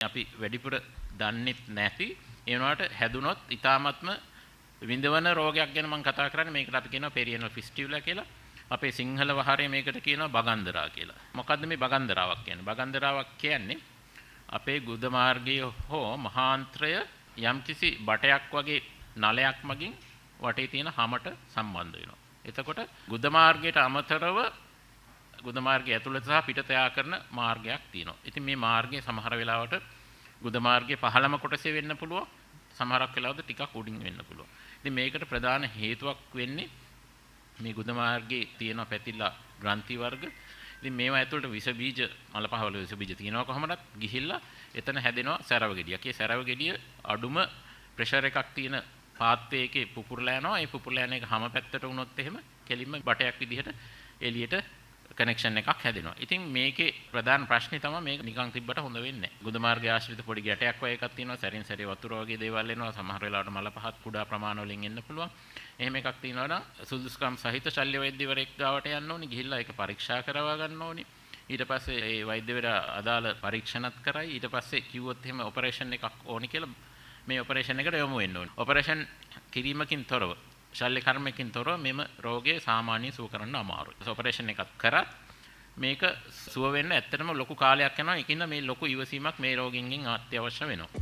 අපි වැඩිපුර දන්නෙත් නැති ඒ වුණාට හැදුනොත් ඊ타ත්ම විඳවන රෝගයක් ගැන මම කතා කරන්නේ. මේකට අපි කියනවා පෙරියනල් ෆිස්ටියුලා කියලා. අපේ සිංහල වහරේ මේකට කියනවා බගන්දරා කියලා. මොකද්ද මේ බගන්දරාවක් කියන්නේ? බගන්දරාවක් කියන්නේ අපේ ගුද මාර්ගයේ හෝ මහාන්ත්‍රය යම්කිසි බටයක් වගේ නලයක් මගින් වටේ තියෙන හැමට සම්බන්ධ වෙනවා. එතකොට ගුද මාර්ගයට අමතරව ගුද මාර්ගය ඇතුළත සහ පිටත යා කරන මාර්ගයක් තියෙනවා. ඉතින් මේ මාර්ගය සමහර වෙලාවට ගුද මාර්ගයේ පහළම කොටසේ වෙන්න පුළුවන්. සමහරක් වෙලාවට ටිකක් උඩින් වෙන්න පුළුවන්. ඉතින් මේකට ප්‍රධාන හේතුවක් වෙන්නේ මේ ගුද මාර්ගයේ තියෙන පැතිලා ග්‍රන්ථි වර්ග. ඉතින් මේවා ඇතුළට විස බීජ මලපහවල විස බීජ තියෙනවා කොහොමදත් ගිහිල්ලා එතන හැදෙනවා සැරව ගෙඩියක්. ඒ සැරව ගෙඩිය අඩුම ප්‍රෙෂර් එකක් තියෙන පාත්‍රයකේ පුපුරලා යනවා. ඒ පුපුරලා යන එක හැම පැත්තට වුණොත් එහෙම කෙලින්ම බටයක් විදිහට එළියට කනෙක්ෂන් එකක් හැදෙනවා. ඉතින් මේකේ ප්‍රධාන ප්‍රශ්නේ තමයි මේක නිකන් තිබ්බට හොඳ වෙන්නේ නැහැ. ගුද මාර්ගය ආශ්‍රිත පොඩි ගැටයක් වගේ එකක් තියෙනවා. සැරින් සැරේ වතුර වගේ දේවල් එනවා. සමහර වෙලාවට මල පහත් කුඩා ප්‍රමාණ වලින් එන්න පුළුවන්. එහෙම එකක් තියෙනවා නම් සුදුසුකම් සහිත ශල්‍ය වෛද්‍යවරයෙක් ගාවට යන්න ඕනි. ගිහිල්ලා ඒක පරීක්ෂා කරවා ගන්න ඕනි. ඊට පස්සේ ඒ වෛද්‍යවරයා අදාළ පරීක්ෂණත් කරයි. ඊට පස්සේ කිව්වොත් එහෙම ඔපරේෂන් එකක් ඕනි කියලා මේ ඔපරේෂන් එකට යොමු වෙන්න ඕනි. ඔපරේෂන් කිරීමකින් තොරව ශල්‍ය කර්මකින් තොරව මෙම රෝගය සාමාන්‍යයෙන් සුව කරන්න අමාරුයි. ඔපරේෂන් එකක් කරත් මේක සුව වෙන්න ඇත්තටම ලොකු කාලයක් යනවා. ඒකින්ද මේ ලොකු ඉවසීමක් මේ රෝගින්ගෙන් අත්‍යවශ්‍ය වෙනවා.